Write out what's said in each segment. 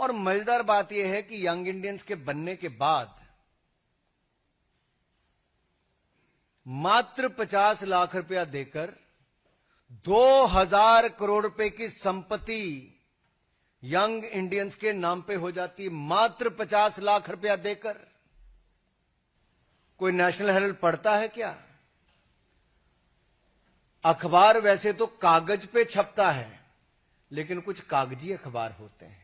और मजेदार बात यह है कि यंग इंडियंस के बनने के बाद मात्र 50 लाख रुपया देकर 2000 करोड़ रुपए की संपत्ति यंग इंडियंस के नाम पे हो जाती है। मात्र 50 लाख रुपया देकर कोई नेशनल हेराल्ड पढ़ता है क्या? अखबार वैसे तो कागज पे छपता है, लेकिन कुछ कागजी अखबार होते हैं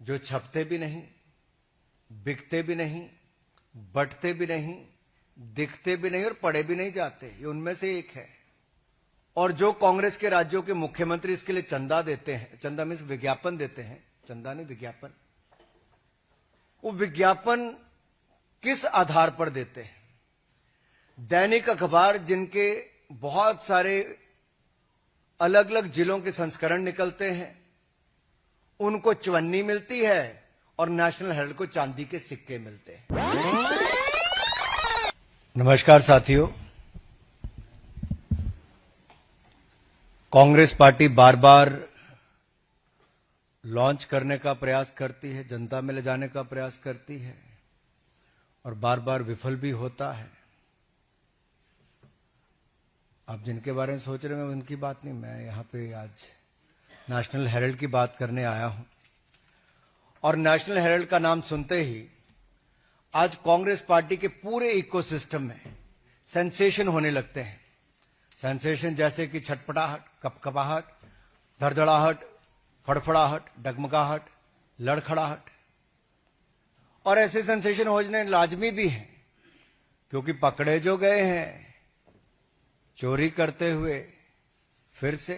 जो छपते भी नहीं, बिकते भी नहीं, बंटते भी नहीं, दिखते भी नहीं और पढ़े भी नहीं जाते। ये उनमें से एक है। और जो कांग्रेस के राज्यों के मुख्यमंत्री इसके लिए चंदा देते हैं, चंदा मीन्स विज्ञापन देते हैं, चंदा नहीं विज्ञापन, वो विज्ञापन किस आधार पर देते हैं? दैनिक अखबार जिनके बहुत सारे अलग अलग जिलों के संस्करण निकलते हैं, उनको चवन्नी मिलती है और नेशनल हेराल्ड को चांदी के सिक्के मिलते हैं। नमस्कार साथियों, कांग्रेस पार्टी बार बार लॉन्च करने का प्रयास करती है, जनता में ले जाने का प्रयास करती है और बार बार विफल भी होता है। आप जिनके बारे में सोच रहे हैं उनकी बात नहीं, मैं यहां पे आज नेशनल हेराल्ड की बात करने आया हूं। और नेशनल हेराल्ड का नाम सुनते ही आज कांग्रेस पार्टी के पूरे इकोसिस्टम में सेंसेशन होने लगते हैं। सेंसेशन जैसे कि छटपटाहट, कपकपाहट, धड़धड़ाहट, फड़फड़ाहट, डगमगाहट, लड़खड़ाहट। और ऐसे सेंसेशन होने लाजमी भी हैं, क्योंकि पकड़े जो गए हैं चोरी करते हुए फिर से।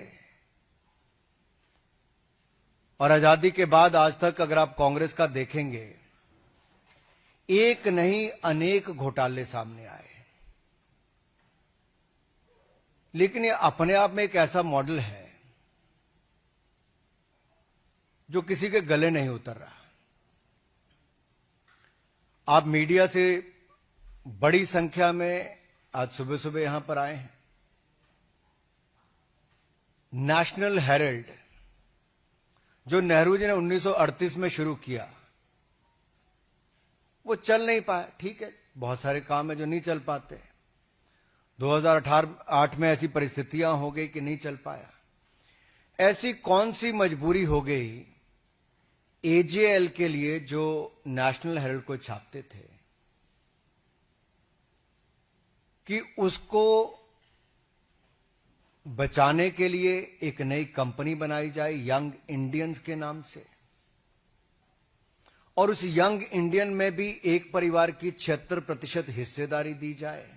और आजादी के बाद आज तक अगर आप कांग्रेस का देखेंगे, एक नहीं अनेक घोटाले सामने आए, लेकिन ये अपने आप में एक ऐसा मॉडल है जो किसी के गले नहीं उतर रहा। आप मीडिया से बड़ी संख्या में आज सुबह सुबह यहां पर आए हैं। नेशनल हेराल्ड जो नेहरू जी ने 1938 में शुरू किया, वो चल नहीं पाया। ठीक है, बहुत सारे काम है जो नहीं चल पाते। 2008 में ऐसी परिस्थितियां हो गई कि नहीं चल पाया। ऐसी कौन सी मजबूरी हो गई एजेएल के लिए जो नेशनल हेराल्ड को छापते थे कि उसको बचाने के लिए एक नई कंपनी बनाई जाए यंग इंडियंस के नाम से, और उस यंग इंडियन में भी एक परिवार की 76% हिस्सेदारी दी जाए,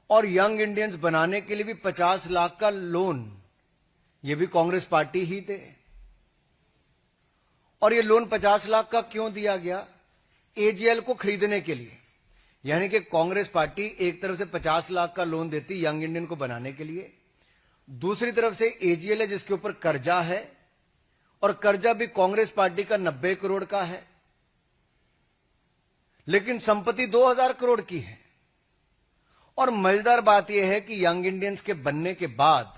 और यंग इंडियंस बनाने के लिए भी 50 लाख का लोन ये भी कांग्रेस पार्टी ही दे। और ये लोन 50 लाख का क्यों दिया गया? एजेएल को खरीदने के लिए। यानी कि कांग्रेस पार्टी एक तरफ से 50 लाख का लोन देती यंग इंडियन को बनाने के लिए, दूसरी तरफ से एजेएल है जिसके ऊपर कर्जा है, और कर्जा भी कांग्रेस पार्टी का 90 करोड़ का है, लेकिन संपत्ति 2000 करोड़ की है। और मजेदार बात यह है कि यंग इंडियंस के बनने के बाद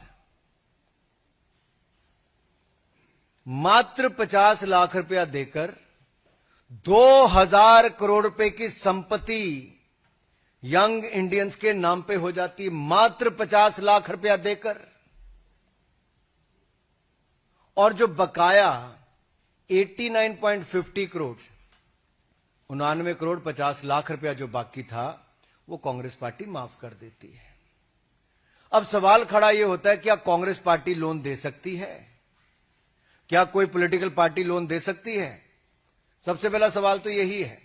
मात्र 50 लाख रुपया देकर 2000 करोड़ रुपए की संपत्ति यंग इंडियंस के नाम पे हो जाती है। मात्र 50 लाख रुपया देकर। और जो बकाया 89.50 करोड़, 99 करोड़ 50 लाख रुपया जो बाकी था, वो कांग्रेस पार्टी माफ कर देती है। अब सवाल खड़ा यह होता है, क्या कांग्रेस पार्टी लोन दे सकती है? क्या कोई पॉलिटिकल पार्टी लोन दे सकती है? सबसे पहला सवाल तो यही है।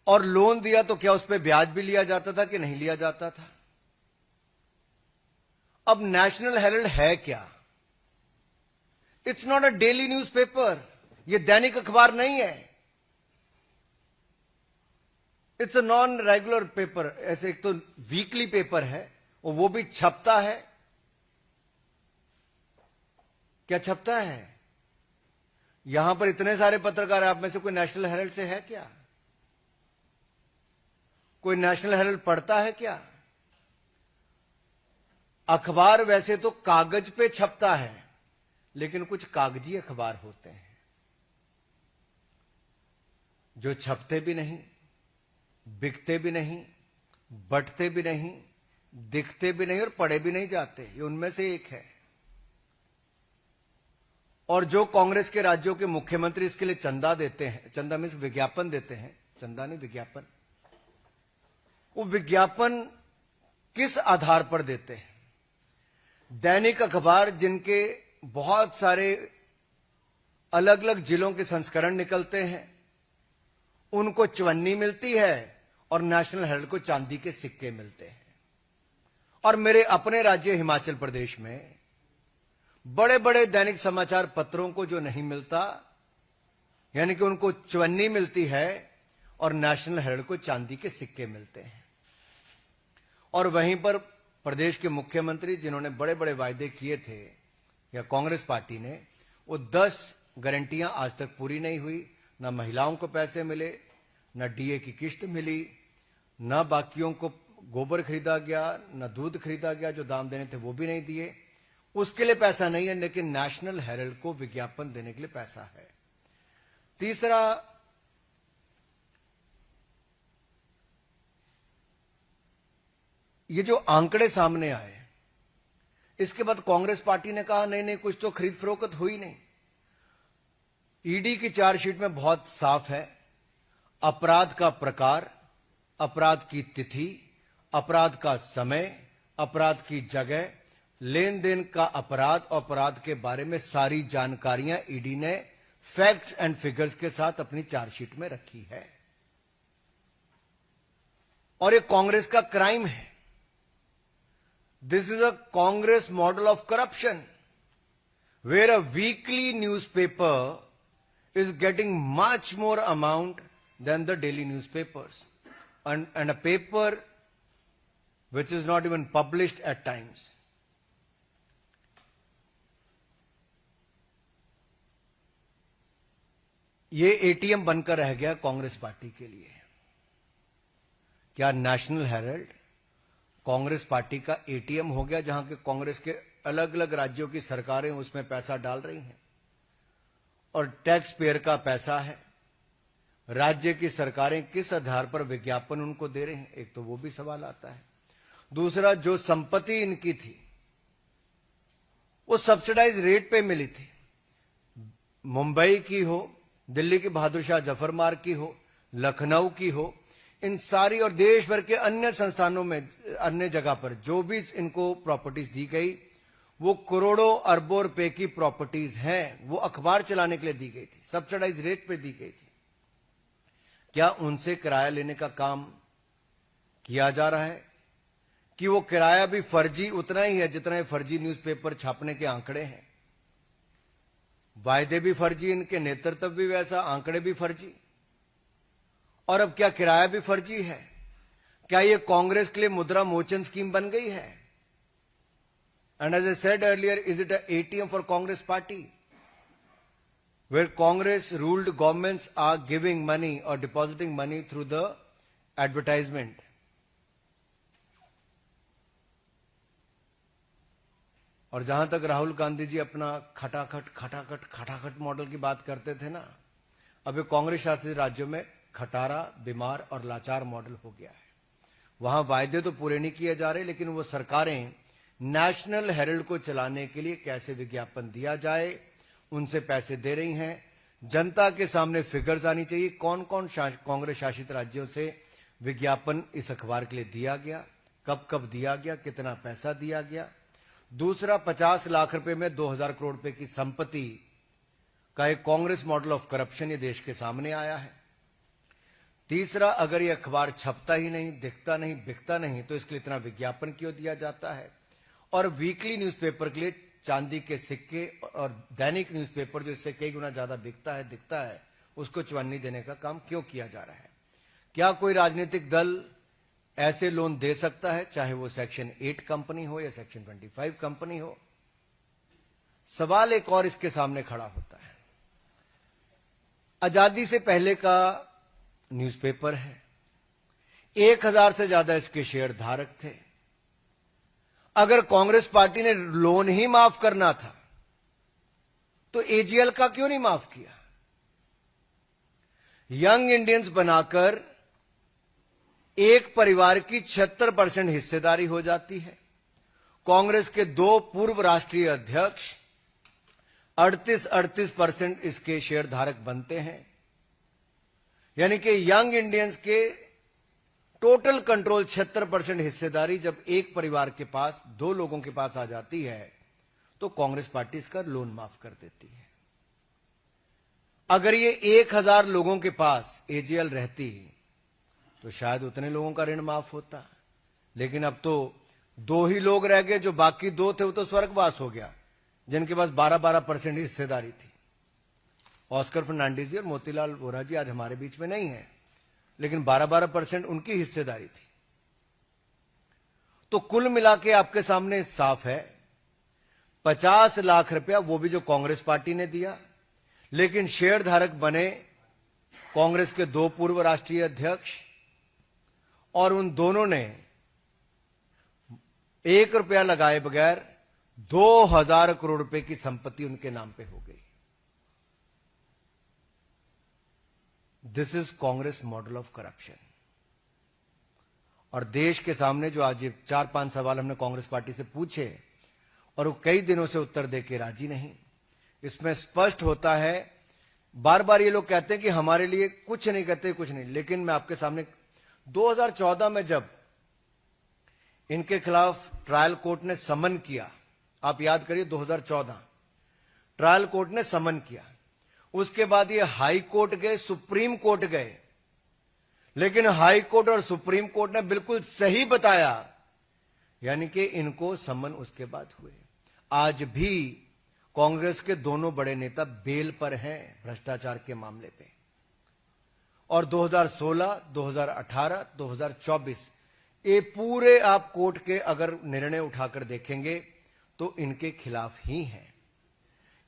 और लोन दिया तो क्या उस पर ब्याज भी लिया जाता था कि नहीं लिया जाता था? अब नेशनल हेराल्ड है क्या? It's not a daily newspaper, ये दैनिक अखबार नहीं है। It's a non regular paper. ऐसे एक तो वीकली पेपर है और वो भी छपता है। क्या छपता है? यहां पर इतने सारे पत्रकार, आप में से कोई नेशनल हेराल्ड से है क्या? कोई नेशनल हेराल्ड पढ़ता है क्या? अखबार वैसे तो कागज पे छपता है, लेकिन कुछ कागजी अखबार होते हैं जो छपते भी नहीं, बिकते भी नहीं, बंटते भी नहीं, दिखते भी नहीं और पढ़े भी नहीं जाते। ये उनमें से एक है। और जो कांग्रेस के राज्यों के मुख्यमंत्री इसके लिए चंदा देते हैं, चंदा मीन्स विज्ञापन देते हैं, चंदा नहीं विज्ञापन, वो विज्ञापन किस आधार पर देते हैं? दैनिक अखबार जिनके बहुत सारे अलग अलग जिलों के संस्करण निकलते हैं, उनको चवन्नी मिलती है और नेशनल हेराल्ड को चांदी के सिक्के मिलते हैं। और मेरे अपने राज्य हिमाचल प्रदेश में बड़े बड़े दैनिक समाचार पत्रों को जो नहीं मिलता, यानी कि उनको चवन्नी मिलती है और नेशनल हेराल्ड को चांदी के सिक्के मिलते हैं। और वहीं पर प्रदेश के मुख्यमंत्री जिन्होंने बड़े बड़े वायदे किए थे, या कांग्रेस पार्टी ने, वो 10 गारंटियां आज तक पूरी नहीं हुई। ना महिलाओं को पैसे मिले, ना डीए की किश्त मिली, ना बाकियों को गोबर खरीदा गया, ना दूध खरीदा गया, जो दाम देने थे वो भी नहीं दिए। उसके लिए पैसा नहीं है, लेकिन नेशनल हेराल्ड को विज्ञापन देने के लिए पैसा है। तीसरा, ये जो आंकड़े सामने आए, इसके बाद कांग्रेस पार्टी ने कहा नहीं नहीं, कुछ तो खरीद फरोख्त हुई नहीं। ईडी की चार्जशीट में बहुत साफ है, अपराध का प्रकार, अपराध की तिथि, अपराध का समय, अपराध की जगह, लेन देन का अपराध और अपराध के बारे में सारी जानकारियां ईडी ने फैक्ट्स एंड फिगर्स के साथ अपनी चार्जशीट में रखी है। और ये कांग्रेस का क्राइम है। This is a Congress model of corruption, where a weekly newspaper is getting much more amount than the daily newspapers, and a paper which is not even published at times. ये ATM बनकर रह गया Congress party के लिए। क्या national Herald Congress party का ATM हो गया, जहां के कांग्रेस के अलग अलग राज्यों की सरकारें उसमें पैसा डाल रही हैं और टैक्स पेयर का पैसा है? राज्य की सरकारें किस आधार पर विज्ञापन उनको दे रहे हैं? एक तो वो भी सवाल आता है। दूसरा, जो संपत्ति इनकी थी वो सब्सिडाइज रेट पे मिली थी। मुंबई की हो, दिल्ली की बहादुर शाह जफर मार्ग की हो, लखनऊ की हो, इन सारी और देश भर के अन्य संस्थानों में, अन्य जगह पर जो भी इनको प्रॉपर्टीज दी गई, वो करोड़ों अरबों रुपए की प्रॉपर्टीज हैं। वो अखबार चलाने के लिए दी गई थी, सब्सिडाइज रेट पे दी गई थी। क्या उनसे किराया लेने का काम किया जा रहा है कि वो किराया भी फर्जी उतना ही है जितना फर्जी न्यूज़पेपर छापने के आंकड़े हैं? वायदे भी फर्जी, इनके नेतृत्व भी वैसा, आंकड़े भी फर्जी। और अब क्या किराया भी फर्जी है? क्या ये कांग्रेस के लिए मुद्रा मोचन स्कीम बन गई है? And as I said earlier, is it an ATM for Congress party? Where Congress ruled governments are giving money or depositing money through the advertisement. और जहां तक राहुल गांधी जी अपना खटाखट मॉडल की बात करते थे ना, अब ये कांग्रेस शासित राज्यों में खटारा, बीमार और लाचार मॉडल हो गया है। वहां वायदे तो पूरे नहीं किए जा रहे, लेकिन वो सरकारें नेशनल हेराल्ड को चलाने के लिए कैसे विज्ञापन दिया जाए, उनसे पैसे दे रही हैं। जनता के सामने फिगर्स आनी चाहिए, कौन कौन कांग्रेस शासित राज्यों से विज्ञापन इस अखबार के लिए दिया गया, कब कब दिया गया, कितना पैसा दिया गया। दूसरा, 50 लाख रुपए में 2000 करोड़ रुपए की संपत्ति का एक कांग्रेस मॉडल ऑफ करप्शन ये देश के सामने आया है। तीसरा, अगर ये अखबार छपता ही नहीं, दिखता नहीं, बिकता नहीं, तो इसके लिए इतना विज्ञापन क्यों दिया जाता है? और वीकली न्यूज़पेपर के लिए चांदी के सिक्के, और दैनिक न्यूज़पेपर जो इससे कई गुना ज्यादा बिकता है, दिखता है, उसको चवन्नी देने का काम क्यों किया जा रहा है? क्या कोई राजनीतिक दल ऐसे लोन दे सकता है, चाहे वो सेक्शन 8 कंपनी हो या सेक्शन 25 कंपनी हो? सवाल एक और इसके सामने खड़ा होता है। आजादी से पहले का न्यूज़पेपर है, 1000 से ज्यादा इसके शेयर धारक थे। अगर कांग्रेस पार्टी ने लोन ही माफ करना था तो एजीएल का क्यों नहीं माफ किया? यंग इंडियंस बनाकर एक परिवार की 76% हिस्सेदारी हो जाती है। कांग्रेस के 2 पूर्व राष्ट्रीय अध्यक्ष 38% इसके शेयर धारक बनते हैं। यानी कि यंग इंडियंस के टोटल कंट्रोल 76% हिस्सेदारी जब एक परिवार के पास 2 लोगों के पास आ जाती है तो कांग्रेस पार्टी इसका लोन माफ कर देती है। अगर ये 1000 लोगों के पास एजीएल रहती तो शायद उतने लोगों का ऋण माफ होता, लेकिन अब तो 2 ही लोग रह गए, जो बाकी 2 थे वो तो स्वर्गवास हो गया, जिनके पास 12% हिस्सेदारी थी। ऑस्कर फर्नांडीज जी और मोतीलाल वोरा जी आज हमारे बीच में नहीं है, लेकिन 12% उनकी हिस्सेदारी थी। तो कुल मिला के आपके सामने साफ है, 50 लाख रुपया वो भी जो कांग्रेस पार्टी ने दिया, लेकिन शेयर धारक बने कांग्रेस के 2 पूर्व राष्ट्रीय अध्यक्ष, और उन दोनों ने 1 रुपया लगाए बगैर 2000 करोड़ रुपए की संपत्ति उनके नाम पे हो गई। This is Congress model of corruption. और देश के सामने जो आज 4-5 सवाल हमने कांग्रेस पार्टी से पूछे और वो कई दिनों से उत्तर देके राजी नहीं, इसमें स्पष्ट होता है। बार बार ये लोग कहते हैं कि हमारे लिए कुछ नहीं करते, कुछ नहीं, लेकिन मैं आपके सामने 2014 में जब इनके खिलाफ ट्रायल कोर्ट ने समन किया, आप याद करिए 2014 ट्रायल कोर्ट ने समन किया, उसके बाद ये हाई कोर्ट गए, सुप्रीम कोर्ट गए, लेकिन हाई कोर्ट और सुप्रीम कोर्ट ने बिल्कुल सही बताया, यानी कि इनको समन उसके बाद हुए। आज भी कांग्रेस के दोनों बड़े नेता बेल पर हैं भ्रष्टाचार के मामले पे, और 2016, 2018, 2024 ये पूरे आप कोर्ट के अगर निर्णय उठाकर देखेंगे तो इनके खिलाफ ही है।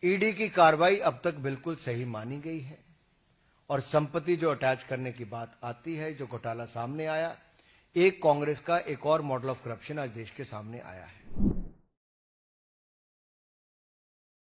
ईडी की कार्रवाई अब तक बिल्कुल सही मानी गई है, और संपत्ति जो अटैच करने की बात आती है, जो घोटाला सामने आया, एक कांग्रेस का एक और मॉडल ऑफ करप्शन आज देश के सामने आया है।